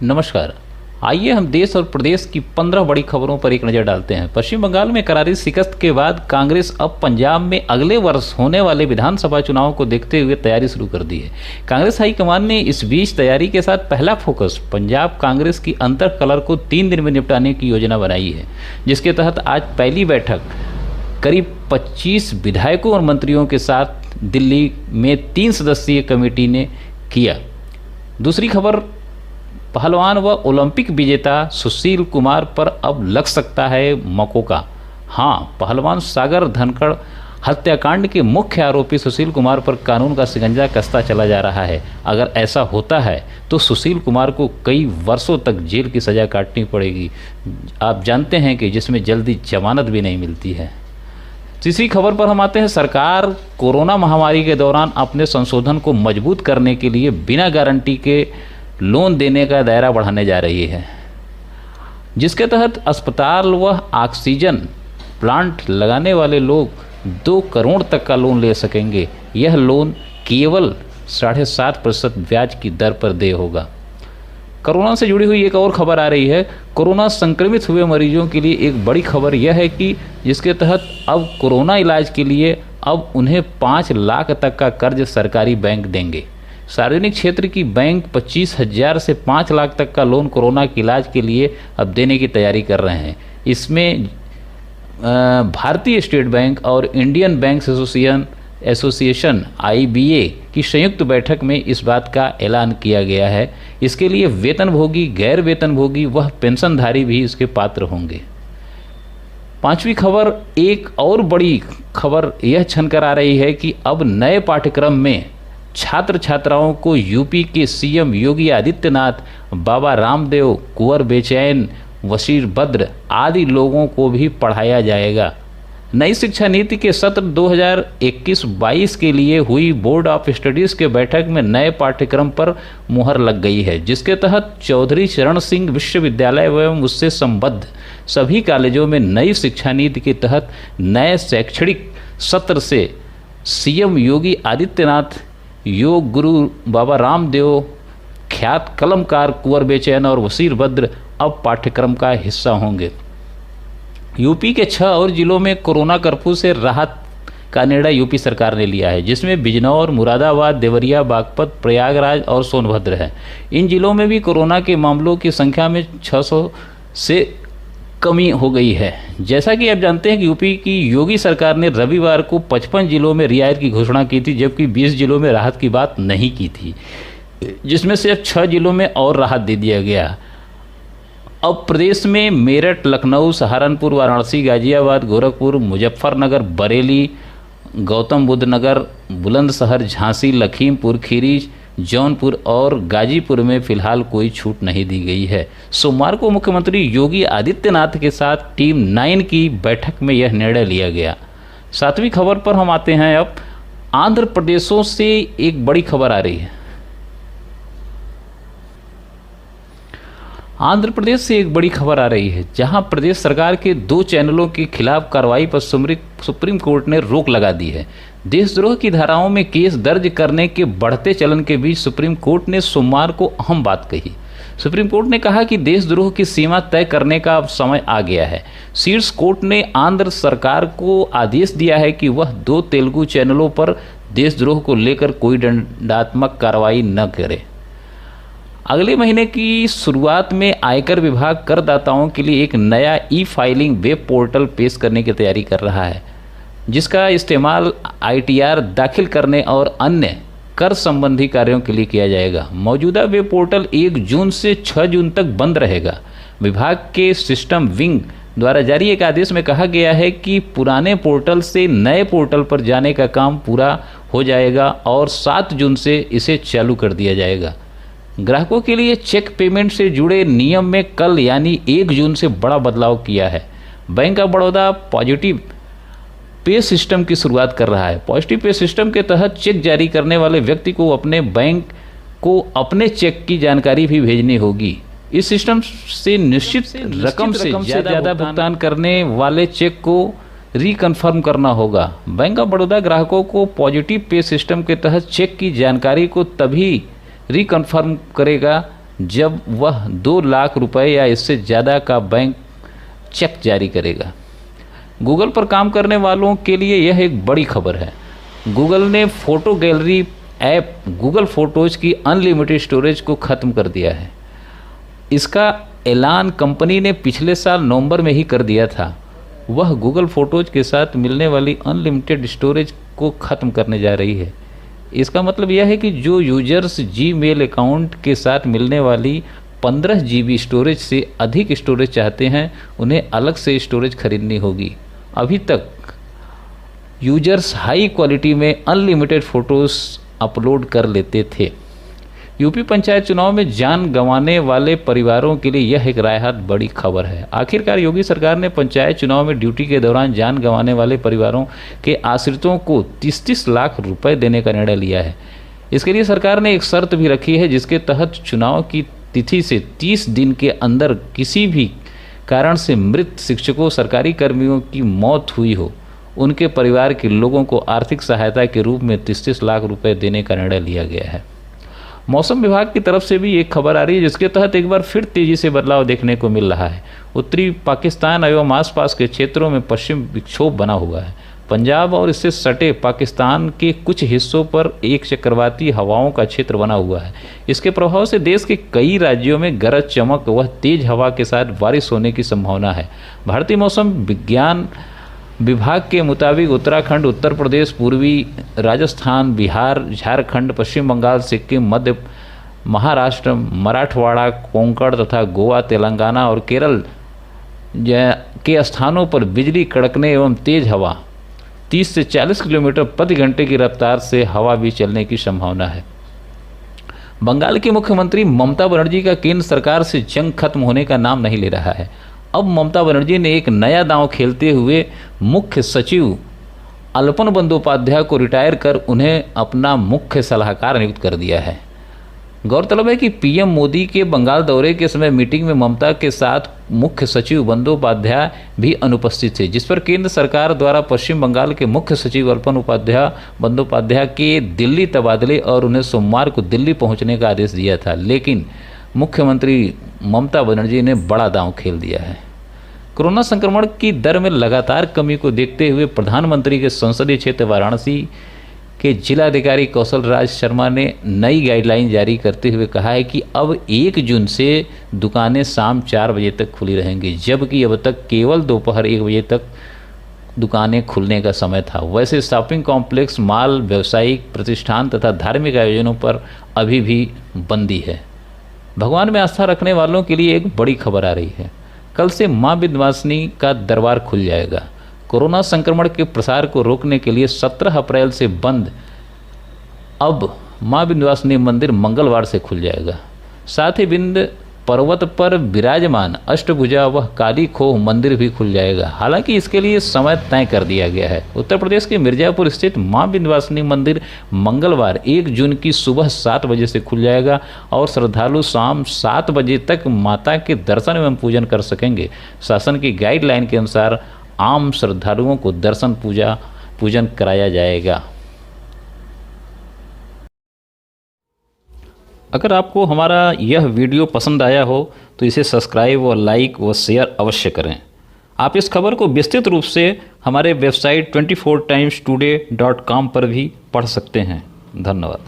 नमस्कार। आइए हम देश और प्रदेश की 15 बड़ी खबरों पर एक नज़र डालते हैं। पश्चिम बंगाल में करारी शिकस्त के बाद कांग्रेस अब पंजाब में अगले वर्ष होने वाले विधानसभा चुनाव को देखते हुए तैयारी शुरू कर दी है। कांग्रेस हाईकमान ने इस बीच तैयारी के साथ पहला फोकस पंजाब कांग्रेस की अंतर कलह को 3 दिन में निपटाने की योजना बनाई है, जिसके तहत आज पहली बैठक करीब 25 विधायकों और मंत्रियों के साथ दिल्ली में 3 सदस्यीय कमेटी ने किया। दूसरी खबर, पहलवान व ओलंपिक विजेता सुशील कुमार पर अब लग सकता है मकोका। हाँ, पहलवान सागर धनखड़ हत्याकांड के मुख्य आरोपी सुशील कुमार पर कानून का शिकंजा कसता चला जा रहा है। अगर ऐसा होता है तो सुशील कुमार को कई वर्षों तक जेल की सज़ा काटनी पड़ेगी। आप जानते हैं कि जिसमें जल्दी जमानत भी नहीं मिलती है। तीसरी खबर पर हम आते हैं। सरकार कोरोना महामारी के दौरान अपने संशोधन को मजबूत करने के लिए बिना गारंटी के लोन देने का दायरा बढ़ाने जा रही है, जिसके तहत अस्पताल व ऑक्सीजन प्लांट लगाने वाले लोग 2 करोड़ तक का लोन ले सकेंगे। यह लोन केवल 7.5% ब्याज की दर पर देय होगा। कोरोना से जुड़ी हुई एक और खबर आ रही है। कोरोना संक्रमित हुए मरीजों के लिए एक बड़ी खबर यह है कि जिसके तहत अब कोरोना इलाज के लिए अब उन्हें 5 लाख तक का कर्ज सरकारी बैंक देंगे। सार्वजनिक क्षेत्र की बैंक 25,000 से 5 लाख तक का लोन कोरोना के इलाज के लिए अब देने की तैयारी कर रहे हैं। इसमें भारतीय स्टेट बैंक और इंडियन बैंक एसोसिएशन IBA की संयुक्त बैठक में इस बात का ऐलान किया गया है। इसके लिए वेतनभोगी, गैर वेतनभोगी व पेंशनधारी भी इसके पात्र होंगे। पांचवी खबर, एक और बड़ी खबर यह छनकर आ रही है कि अब नए पाठ्यक्रम में छात्र छात्राओं को यूपी के CM योगी आदित्यनाथ, बाबा रामदेव, कुंवर बेचैन, वसीर बद्र आदि लोगों को भी पढ़ाया जाएगा। नई शिक्षा नीति के सत्र 2021-22 के लिए हुई बोर्ड ऑफ स्टडीज़ के बैठक में नए पाठ्यक्रम पर मुहर लग गई है, जिसके तहत चौधरी चरण सिंह विश्वविद्यालय एवं उससे संबद्ध सभी कॉलेजों में नई शिक्षा नीति के तहत नए शैक्षणिक सत्र से CM योगी आदित्यनाथ, योग गुरु बाबा रामदेव, ख्यात कलमकार कुंवर बेचैन और वसीर बद्र अब पाठ्यक्रम का हिस्सा होंगे। यूपी के 6 और जिलों में कोरोना कर्फ्यू से राहत का निर्णय यूपी सरकार ने लिया है, जिसमें बिजनौर, मुरादाबाद, देवरिया, बागपत, प्रयागराज और सोनभद्र है। इन जिलों में भी कोरोना के मामलों की संख्या में 600 से कमी हो गई है। जैसा कि आप जानते हैं कि यूपी की योगी सरकार ने रविवार को 55 जिलों में रियायत की घोषणा की थी, जबकि 20 जिलों में राहत की बात नहीं की थी, जिसमें से अब 6 जिलों में और राहत दे दिया गया। अब प्रदेश में मेरठ, लखनऊ, सहारनपुर, वाराणसी, गाजियाबाद, गोरखपुर, मुजफ्फरनगर, बरेली, गौतम बुद्ध नगर, बुलंदशहर, झांसी, लखीमपुर खीरी, जौनपुर और गाजीपुर में फिलहाल कोई छूट नहीं दी गई है। सोमवार को मुख्यमंत्री योगी आदित्यनाथ के साथ टीम 9 की बैठक में यह निर्णय लिया गया। 7वीं खबर पर हम आते हैं। अब आंध्र प्रदेशों से एक बड़ी खबर आ रही है। आंध्र प्रदेश से एक बड़ी खबर आ रही है, जहां प्रदेश सरकार के 2 चैनलों के खिलाफ कार्रवाई पर सुप्रीम कोर्ट ने रोक लगा दी है। देशद्रोह की धाराओं में केस दर्ज करने के बढ़ते चलन के बीच सुप्रीम कोर्ट ने सोमवार को अहम बात कही। सुप्रीम कोर्ट ने कहा कि देशद्रोह की सीमा तय करने का अब समय आ गया है। शीर्ष कोर्ट ने आंध्र सरकार को आदेश दिया है कि वह 2 तेलुगु चैनलों पर देशद्रोह को लेकर कोई दंडात्मक कार्रवाई न करे। अगले महीने की शुरुआत में आयकर विभाग करदाताओं के लिए एक नया ई-फाइलिंग वेब पोर्टल पेश करने की तैयारी कर रहा है, जिसका इस्तेमाल ITR दाखिल करने और अन्य कर संबंधी कार्यों के लिए किया जाएगा। मौजूदा वेब पोर्टल 1 जून से 6 जून तक बंद रहेगा। विभाग के सिस्टम विंग द्वारा जारी एक आदेश में कहा गया है कि पुराने पोर्टल से नए पोर्टल पर जाने का काम पूरा हो जाएगा और 7 जून से इसे चालू कर दिया जाएगा। ग्राहकों के लिए चेक पेमेंट से जुड़े नियम में कल यानी 1 जून से बड़ा बदलाव किया है। Bank of Baroda positive pay system की शुरुआत कर रहा है। पॉजिटिव पे सिस्टम के तहत चेक जारी करने वाले व्यक्ति को अपने बैंक को अपने चेक की जानकारी भी भेजनी होगी। इस सिस्टम से निश्चित रकम से ज़्यादा भुगतान करने वाले चेक को रिकन्फर्म करना होगा। बैंक ऑफ बड़ौदा ग्राहकों को पॉजिटिव पे सिस्टम के तहत चेक की जानकारी को तभी रिकन्फर्म करेगा जब वह 2 लाख रुपए या इससे ज़्यादा का बैंक चेक जारी करेगा। गूगल पर काम करने वालों के लिए यह एक बड़ी खबर है। गूगल ने photo gallery app Google photos की अनलिमिटेड स्टोरेज को ख़त्म कर दिया है। इसका ऐलान कंपनी ने पिछले साल नवंबर में ही कर दिया था। वह गूगल फ़ोटोज़ के साथ मिलने वाली अनलिमिटेड स्टोरेज को ख़त्म करने जा रही है। इसका मतलब यह है कि जो यूजर्स जीमेल अकाउंट के साथ मिलने वाली 15 GB स्टोरेज से अधिक स्टोरेज चाहते हैं, उन्हें अलग से स्टोरेज खरीदनी होगी। अभी तक यूजर्स हाई क्वालिटी में अनलिमिटेड फ़ोटोज़ अपलोड कर लेते थे। यूपी पंचायत चुनाव में जान गंवाने वाले परिवारों के लिए यह एक राहत बड़ी खबर है। आखिरकार योगी सरकार ने पंचायत चुनाव में ड्यूटी के दौरान जान गंवाने वाले परिवारों के आश्रितों को 30-30 लाख रुपए देने का निर्णय लिया है। इसके लिए सरकार ने एक शर्त भी रखी है, जिसके तहत चुनाव की तिथि से 30 दिन के अंदर किसी भी कारण से मृत शिक्षकों, सरकारी कर्मियों की मौत हुई हो, उनके परिवार के लोगों को आर्थिक सहायता के रूप में 30-30 लाख रुपए देने का निर्णय लिया गया है। मौसम विभाग की तरफ से भी एक खबर आ रही है, जिसके तहत एक बार फिर तेजी से बदलाव देखने को मिल रहा है। उत्तरी पाकिस्तान एवं आसपास के क्षेत्रों में पश्चिम विक्षोभ बना हुआ है। पंजाब और इससे सटे पाकिस्तान के कुछ हिस्सों पर एक चक्रवाती हवाओं का क्षेत्र बना हुआ है। इसके प्रभाव से देश के कई राज्यों में गरज चमक व तेज हवा के साथ बारिश होने की संभावना है। भारतीय मौसम विज्ञान विभाग के मुताबिक उत्तराखंड, उत्तर प्रदेश, पूर्वी राजस्थान, बिहार, झारखंड, पश्चिम बंगाल, सिक्किम, मध्य महाराष्ट्र, मराठवाड़ा, कोंकण तथा गोवा, तेलंगाना और केरल के स्थानों पर बिजली कड़कने एवं तेज हवा 30 से 40 किलोमीटर प्रति घंटे की रफ्तार से हवा भी चलने की संभावना है। बंगाल की मुख्यमंत्री ममता बनर्जी का केंद्र सरकार से जंग खत्म होने का नाम नहीं ले रहा है। अब ममता बनर्जी ने एक नया दांव खेलते हुए मुख्य सचिव अल्पन बंदोपाध्याय को रिटायर कर उन्हें अपना मुख्य सलाहकार नियुक्त कर दिया है। गौरतलब है कि पीएम मोदी के बंगाल दौरे के समय मीटिंग में ममता के साथ मुख्य सचिव बंदोपाध्याय भी अनुपस्थित थे, जिस पर केंद्र सरकार द्वारा पश्चिम बंगाल के मुख्य सचिव अल्पन बंदोपाध्याय के दिल्ली तबादले और उन्हें सोमवार को दिल्ली पहुंचने का आदेश दिया था। लेकिन मुख्यमंत्री ममता बनर्जी ने बड़ा दांव खेल दिया है। कोरोना संक्रमण की दर में लगातार कमी को देखते हुए प्रधानमंत्री के संसदीय क्षेत्र वाराणसी के जिलाधिकारी कौशल राज शर्मा ने नई गाइडलाइन जारी करते हुए कहा है कि अब 1 जून से दुकानें शाम 4 बजे तक खुली रहेंगी, जबकि अब तक केवल दोपहर 1 बजे तक दुकानें खुलने का समय था। वैसे शॉपिंग कॉम्प्लेक्स, मॉल, व्यावसायिक प्रतिष्ठान तथा धार्मिक आयोजनों पर अभी भी बंदी है। भगवान में आस्था रखने वालों के लिए एक बड़ी खबर आ रही है। कल से मां विंध्यवासिनी का दरबार खुल जाएगा। कोरोना संक्रमण के प्रसार को रोकने के लिए 17 अप्रैल से बंद अब मां विंध्यवासिनी मंदिर मंगलवार से खुल जाएगा। साथ ही विंध्य पर्वत पर विराजमान अष्टभुजा व काली खोह मंदिर भी खुल जाएगा। हालांकि इसके लिए समय तय कर दिया गया है। उत्तर प्रदेश के मिर्जापुर स्थित मां विंध्यवासिनी मंदिर मंगलवार 1 जून की सुबह 7 बजे से खुल जाएगा और श्रद्धालु शाम 7 बजे तक माता के दर्शन एवं पूजन कर सकेंगे। शासन की गाइडलाइन के अनुसार आम श्रद्धालुओं को दर्शन पूजन कराया जाएगा। अगर आपको हमारा यह वीडियो पसंद आया हो तो इसे सब्सक्राइब और लाइक व शेयर अवश्य करें। आप इस खबर को विस्तृत रूप से हमारे वेबसाइट 24timestoday.com पर भी पढ़ सकते हैं। धन्यवाद।